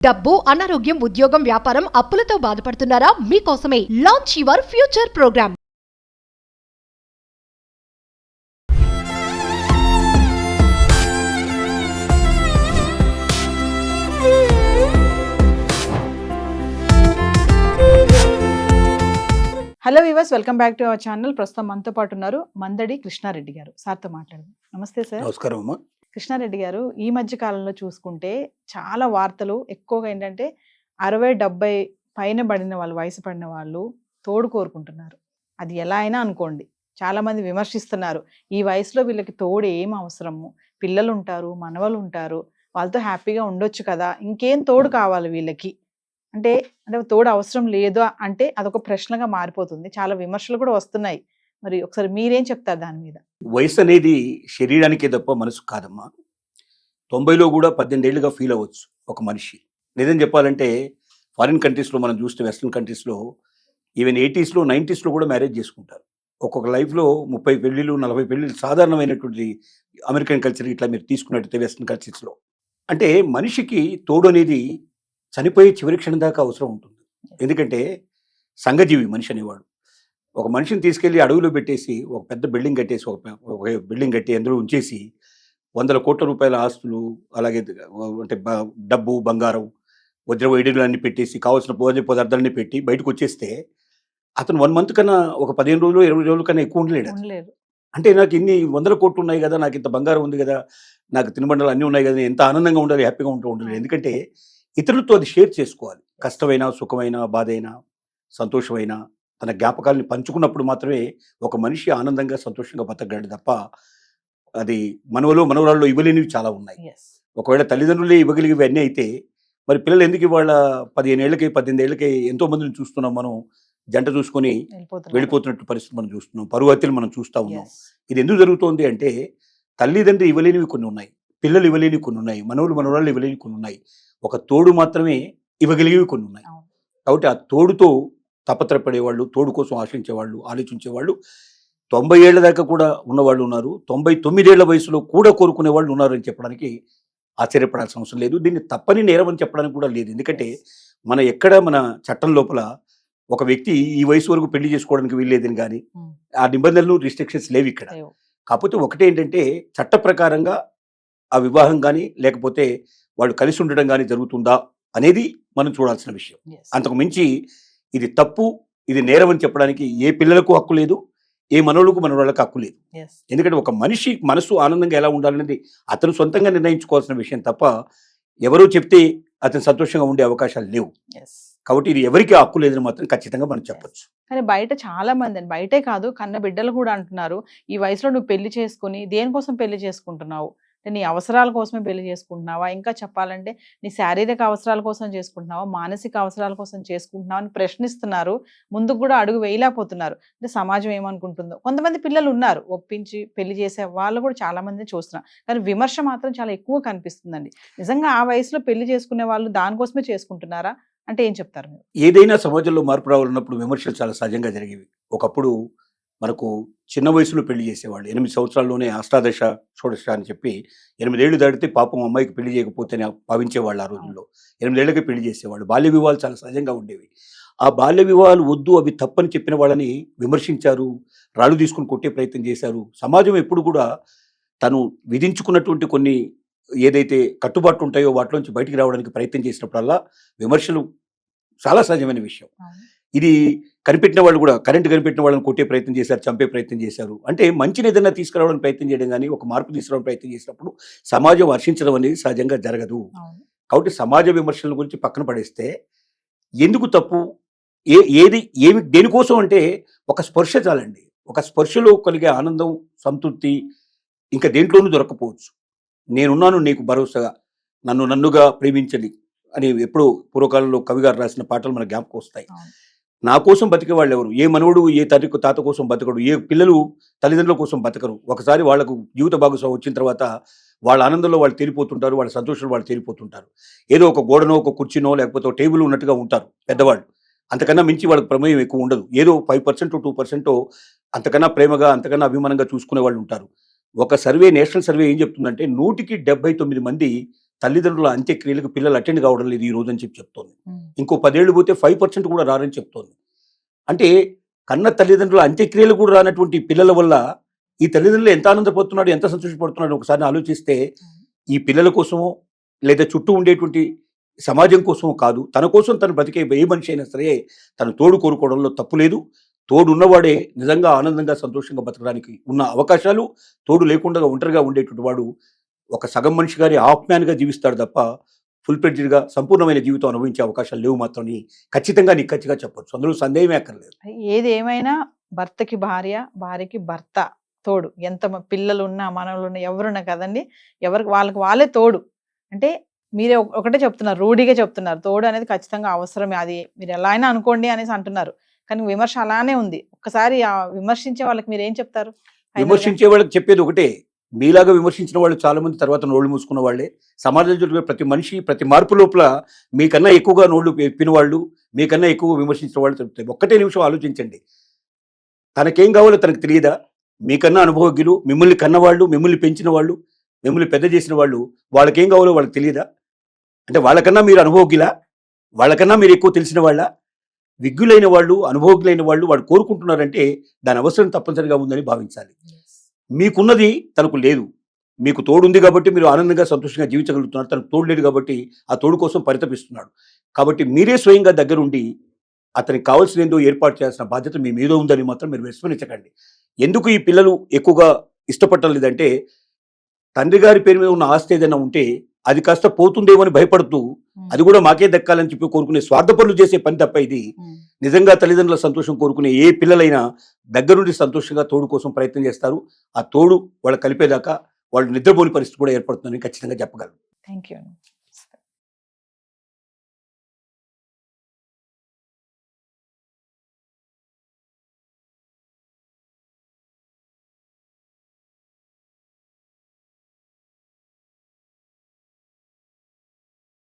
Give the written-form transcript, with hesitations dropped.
డబ్బు, అనారోగ్యం, ఉద్యోగం, వ్యాపారం, అప్పులతో బాధపడుతున్నారా? మీకోసమే launch your future program. Hello weavers, welcome back to our channel. ప్రస్తుతం మనతో పాటు ఉన్నారు మందడి కృష్ణారెడ్డి గారు. సార్తో మాట్లాడదాం. నమస్తే సార్. నమస్కారం అమ్మా. కృష్ణారెడ్డి గారు, ఈ మధ్య కాలంలో చూసుకుంటే చాలా వార్తలు ఎక్కువగా ఏంటంటే 60-70 పైన పడిన వాళ్ళు, వయసు పడిన వాళ్ళు తోడు కోరుకుంటున్నారు. అది ఎలా అయినా అనుకోండి, చాలా మంది విమర్శిస్తున్నారు. ఈ వయసులో వీళ్ళకి తోడు ఏం అవసరము, పిల్లలు ఉంటారు, మనవలు ఉంటారు, వాళ్ళతో హ్యాపీగా ఉండొచ్చు కదా, ఇంకేం తోడు కావాలి వీళ్ళకి అంటే తోడు అవసరం లేదు అంటే అదొక ప్రశ్నగా మారిపోతుంది. చాలా విమర్శలు కూడా వస్తున్నాయి. మరి ఒకసారి మీరేం చెప్తారు దాని మీద? వయసు అనేది శరీరానికే తప్ప మనసు కాదమ్మా. 90లో కూడా 18 ఏళ్ళుగా ఫీల్ అవ్వచ్చు ఒక మనిషి. నిజం చెప్పాలంటే ఫారిన్ కంట్రీస్లో మనం చూస్తే, వెస్ట్రన్ కంట్రీస్లో ఈవెన్ 80స్లో 90స్లో కూడా మ్యారేజ్ చేసుకుంటారు. ఒక్కొక్క లైఫ్లో 30 పెళ్ళిళ్ళు 40 పెళ్ళిళ్ళు సాధారణమైనటువంటి అమెరికన్ కల్చర్ ఇట్లా మీరు తీసుకున్నట్టయితే వెస్ట్రన్ కల్చర్స్లో. అంటే మనిషికి తోడు అనేది చనిపోయే చివరి క్షణం దాకా అవసరం ఉంటుంది. ఎందుకంటే సంఘజీవి మనిషి అనేవాడు. ఒక మనిషిని తీసుకెళ్లి అడవిలో పెట్టేసి ఒక పెద్ద బిల్డింగ్ కట్టేసి ఒక బిల్డింగ్ కట్టి అందులో ఉంచేసి 100 కోట్ల రూపాయల ఆస్తులు, అలాగే అంటే డబ్బు, బంగారం, వజ్ర వైడూర్యాలన్నీ పెట్టేసి కావాల్సిన భోజన పదార్థాలన్నీ పెట్టి బయటకు వచ్చేస్తే అతను 1 మంత్ కన్నా, ఒక 15 రోజులు 20 రోజుల కన్నా ఎక్కువ ఉండలేడు. అంటే నాకు ఇన్ని 100 కోట్లు ఉన్నాయి కదా, నాకు ఇంత బంగారం ఉంది కదా, నాకు తినుబండలు అన్నీ ఉన్నాయి కదా, ఎంత ఆనందంగా ఉండాలి, హ్యాపీగా ఉండలేదు. ఎందుకంటే ఇతరులతో అది షేర్ చేసుకోవాలి. కష్టమైనా, సుఖమైనా, బాధ అయినా, సంతోషమైనా తన జ్ఞాపకాలని పంచుకున్నప్పుడు మాత్రమే ఒక మనిషి ఆనందంగా, సంతోషంగా బతకగలడు తప్ప అది మనవరాల్లో ఇవ్వలేనివి చాలా ఉన్నాయి. ఒకవేళ తల్లిదండ్రులే ఇవ్వగలిగేవి అన్నీ అయితే మరి పిల్లలు ఎందుకు ఇవాళ 15 ఏళ్ళకి 18 ఏళ్ళకి ఎంతో మందిని చూస్తున్నాం. మనం జంట చూసుకొని వెళ్ళిపోతున్నట్టు పరిస్థితి మనం చూస్తున్నాం. పరువు హత్యలు మనం చూస్తూ ఉన్నాం. ఇది ఎందుకు జరుగుతోంది అంటే తల్లిదండ్రి ఇవ్వలేనివి కొన్ని ఉన్నాయి, పిల్లలు ఇవ్వలేనివి కొన్ని ఉన్నాయి, మనవరాళ్ళు ఇవ్వలేనివి కొన్ని ఉన్నాయి, ఒక తోడు మాత్రమే ఇవ్వగలిగేవి కొన్ని ఉన్నాయి. కాబట్టి ఆ తోడుతో తపత్రపడేవాళ్ళు, తోడు కోసం ఆశించేవాళ్ళు, ఆలోచించేవాళ్ళు 90 ఏళ్ల దాకా కూడా ఉన్నవాళ్ళు ఉన్నారు, 99 ఏళ్ల వయసులో కూడా కోరుకునే వాళ్ళు ఉన్నారు అని చెప్పడానికి ఆశ్చర్యపడాల్సిన అవసరం లేదు. దీన్ని తప్పని నేరం అని చెప్పడానికి కూడా లేదు. ఎందుకంటే మన చట్టం లోపల ఒక వ్యక్తి ఈ వయసు వరకు పెళ్లి చేసుకోవడానికి వీల్లేదని కానీ ఆ నిబంధనలు, రిస్ట్రిక్షన్స్ లేవు ఇక్కడ. కాకపోతే ఒకటే ఏంటంటే చట్ట ప్రకారంగా ఆ వివాహం కానీ లేకపోతే వాళ్ళు కలిసి ఉండడం కానీ జరుగుతుందా అనేది మనం చూడాల్సిన విషయం. అంతకు మించి ఇది తప్పు, ఇది నేరం అని చెప్పడానికి ఏ పిల్లలకు హక్కు లేదు, ఏ మనవాళ్ళకు హక్కు లేదు. ఎందుకంటే ఒక మనిషి మనసు ఆనందంగా ఎలా ఉండాలనేది అతను సొంతంగా నిర్ణయించుకోవాల్సిన విషయం తప్ప ఎవరో చెప్తే అతను సంతోషంగా ఉండే అవకాశాలు లేవు. కాబట్టి ఇది ఎవరికి హక్కు లేదని మాత్రం ఖచ్చితంగా మనం చెప్పొచ్చు. కానీ బయట చాలా మంది, బయటే కాదు కన్న బిడ్డలు కూడా అంటున్నారు, ఈ వయసులో నువ్వు పెళ్లి చేసుకుని దేనికోసం పెళ్లి చేసుకుంటున్నావు, నీ అవసరాల కోసమే పెళ్లి చేసుకుంటున్నావా, ఇంకా చెప్పాలంటే నీ శారీరక అవసరాల కోసం చేసుకుంటున్నావా, మానసిక అవసరాల కోసం చేసుకుంటున్నావా అని ప్రశ్నిస్తున్నారు. ముందుకు కూడా అడుగు వేయలేకపోతున్నారు. అంటే సమాజం ఏమనుకుంటుందో. కొంతమంది పిల్లలు ఉన్నారు ఒప్పించి పెళ్లి చేసే వాళ్ళు కూడా చాలా మంది చూస్తున్నారు. కానీ విమర్శ మాత్రం చాలా ఎక్కువ కనిపిస్తుందండి. నిజంగా ఆ వయసులో పెళ్లి చేసుకునే వాళ్ళు దానికోసమే చేసుకుంటున్నారా అంటే ఏం చెప్తారు మీరు? ఏదైనా సమాజంలో మార్పు రావాలన్నప్పుడు విమర్శలు చాలా సహజంగా జరిగేవి. ఒకప్పుడు మనకు చిన్న వయసులో పెళ్లి చేసేవాళ్ళు. 8 సంవత్సరాల్లోనే అష్టాదశ షోడశ అని చెప్పి 8 ఏళ్ళు దాటితే పాపం అమ్మాయికి పెళ్లి చేయకపోతేనే భావించేవాళ్ళు. ఆ రోజుల్లో 8 ఏళ్ళకి పెళ్లి చేసేవాళ్ళు. బాల్య వివాహాలు చాలా సహజంగా ఉండేవి. ఆ బాల్య వివాహాలు వద్దు, అవి తప్పని చెప్పిన వాళ్ళని విమర్శించారు, రాళ్ళు తీసుకుని కొట్టే ప్రయత్నం చేశారు. సమాజం ఎప్పుడు కూడా తను విధించుకున్నటువంటి కొన్ని ఏదైతే కట్టుబాట్లు ఉంటాయో వాటిలోంచి బయటికి రావడానికి ప్రయత్నం చేసినప్పుడల్లా విమర్శలు చాలా సహజమైన విషయం. ఇది కనిపెట్టిన వాళ్ళు కూడా, కరెంట్ కనిపెట్టిన వాళ్ళని కొట్టే ప్రయత్నం చేశారు, చంపే ప్రయత్నం చేశారు. అంటే మంచిని ఏదైనా తీసుకురావడానికి ప్రయత్నం చేయడం కానీ, ఒక మార్పు తీసుకురావడానికి ప్రయత్నం చేసినప్పుడు సమాజం హర్షించడం అనేది సహజంగా జరగదు. కాబట్టి సమాజ విమర్శల గురించి పక్కన పడేస్తే ఎందుకు తప్పు, ఏమి దేనికోసం అంటే ఒక స్పర్శ చాలండి. ఒక స్పర్శలో కలిగే ఆనందం, సంతృప్తి ఇంకా దేంట్లోనూ దొరకపోవచ్చు. నేనున్నాను నీకు భరోసాగా, నన్నుగా ప్రేమించని అని ఎప్పుడో పూర్వకాలంలో కవిగారు రాసిన పాటలు మన జ్ఞాపకం వస్తాయి. నా కోసం బతికే వాళ్ళు ఎవరు? ఏ మనవడు ఏ తాత కోసం బతకడు, ఏ పిల్లలు తల్లిదండ్రుల కోసం బతకరు. ఒకసారి వాళ్లకు జీవిత భాగస్వామి వచ్చిన తర్వాత వాళ్ళ ఆనందంలో వాళ్ళు తేలిపోతుంటారు, వాళ్ళ సంతోషంలో వాళ్ళు తేలిపోతుంటారు. ఏదో ఒక గోడనో, ఒక కుర్చీనో, లేకపోతే ఒక టేబుల్ ఉన్నట్టుగా ఉంటారు పెద్దవాళ్ళు. అంతకన్నా మించి వాళ్ళకి ప్రమేయం ఎక్కువ ఉండదు. ఏదో 5% 2% అంతకన్నా ప్రేమగా, అంతకన్నా అభిమానంగా చూసుకునే వాళ్ళు ఉంటారు. ఒక సర్వే, నేషనల్ సర్వే ఏం చెప్తుందంటే 100కి 79 మంది తల్లిదండ్రుల అంత్యక్రియలకు పిల్లలు అటెండ్ కావడం లేదు ఈ రోజు అని చెప్తోంది. ఇంకో 10 ఏళ్ళు పోతే 5% కూడా రారని చెప్తోంది. అంటే కన్న తల్లిదండ్రుల అంత్యక్రియలు కూడా రానటువంటి పిల్లల వల్ల ఈ తల్లిదండ్రులు ఎంత ఆనందపడుతున్నాడు, ఎంత సంతోషపడుతున్నాడు ఒకసారి ఆలోచిస్తే ఈ పిల్లల కోసమో లేదా చుట్టూ ఉండేటువంటి సమాజం కోసమో కాదు, తన కోసం తను బ్రతికే ఏ మనిషి అయినా సరే తను తోడు కోరుకోవడంలో తప్పు లేదు. తోడు ఉన్నవాడే నిజంగా ఆనందంగా సంతోషంగా బతకడానికి ఉన్న అవకాశాలు, తోడు లేకుండా ఒంటరిగా ఉండేటువంటి వాడు ఒక సగం మనిషి గారి హాఫ్ మ్యాన్గా జీవిస్తాడు తప్ప ఫుల్ ప్లెడ్జ్డ్గా సంపూర్ణమైన జీవితం అనుభవించే అవకాశాలు లేవు మాత్రం ఖచ్చితంగా నిక్కచ్చిగా చెప్పొచ్చు. అందులో సందేహమే అక్కర్లేదు. ఏది ఏమైనా భర్తకి భార్య, భార్యకి భర్త తోడు. ఎంత పిల్లలు ఉన్నా మనవలు ఉన్నా ఎవరున్నా కదండి, ఎవరికి వాళ్ళే తోడు. అంటే మీరే ఒకటే చెప్తున్నారు, రూఢిగా చెప్తున్నారు, తోడు అనేది ఖచ్చితంగా అవసరమే, అది మీరు ఎలా అయినా అనుకోండి అనేసి అంటున్నారు. కానీ విమర్శ అలానే ఉంది. ఒక్కసారి ఆ విమర్శించే వాళ్ళకి మీరు ఏం చెప్తారు? విమర్శించే వాళ్ళకి చెప్పేది ఒకటే, మీలాగా విమర్శించిన వాళ్ళు చాలా మంది తర్వాత నోళ్లు మూసుకున్న వాళ్ళే. సమాజంలో జరిగే ప్రతి మనిషి ప్రతి మార్పు లోపల మీకన్నా ఎక్కువగా నోళ్లు ఎప్పిన వాళ్ళు, మీకన్నా ఎక్కువ విమర్శించిన వాళ్ళు చెప్తాయి. ఒక్కటే నిమిషం ఆలోచించండి, తనకేం కావాలో తనకు తెలియదా? మీకన్నా అనుభవజ్ఞులు, మిమ్మల్ని కన్నవాళ్ళు, మిమ్మల్ని పెంచిన వాళ్ళు, మిమ్మల్ని పెద్ద చేసిన వాళ్ళు, వాళ్ళకేం కావాలో వాళ్ళకి తెలియదా? అంటే వాళ్ళకన్నా మీరు అనుభవజ్ఞులా? వాళ్ళకన్నా మీరు ఎక్కువ తెలిసిన వాళ్ళ? విజ్ఞులైన వాళ్ళు, అనుభవజ్ఞులైన వాళ్ళు వాడు కోరుకుంటున్నారంటే దాని అవసరం తప్పనిసరిగా ఉందని భావించాలి. మీకున్నది తనకు లేదు, మీకు తోడు ఉంది కాబట్టి మీరు ఆనందంగా సంతోషంగా జీవించగలుగుతున్నారు. తనకు తోడు లేదు కాబట్టి ఆ తోడు కోసం పరితపిస్తున్నాడు. కాబట్టి మీరే స్వయంగా దగ్గరుండి అతనికి కావాల్సిన ఏందో ఏర్పాటు చేయాల్సిన బాధ్యత మీ మీద ఉందని మాత్రం మీరు విస్మరించకండి. ఎందుకు ఈ పిల్లలు ఎక్కువగా ఇష్టపడటం లేదంటే, తండ్రి గారి పేరు మీద ఉన్న ఆస్తి ఏదైనా ఉంటే అది కాస్త పోతుందేమో అని భయపడుతూ అది కూడా మాకే దక్కాలని చెప్పి కోరుకునే స్వార్థపరులు చేసే పని తప్ప ఇది నిజంగా తల్లిదండ్రుల సంతోషం కోరుకునే ఏ పిల్లలైనా దగ్గరుండి సంతోషంగా తోడు కోసం ప్రయత్నం చేస్తారు. ఆ తోడు వాళ్ళు కలిపేదాకా వాళ్ళు నిద్రపోని పరిస్థితి కూడా ఏర్పడుతుందని ఖచ్చితంగా చెప్పగలరు. Thank you.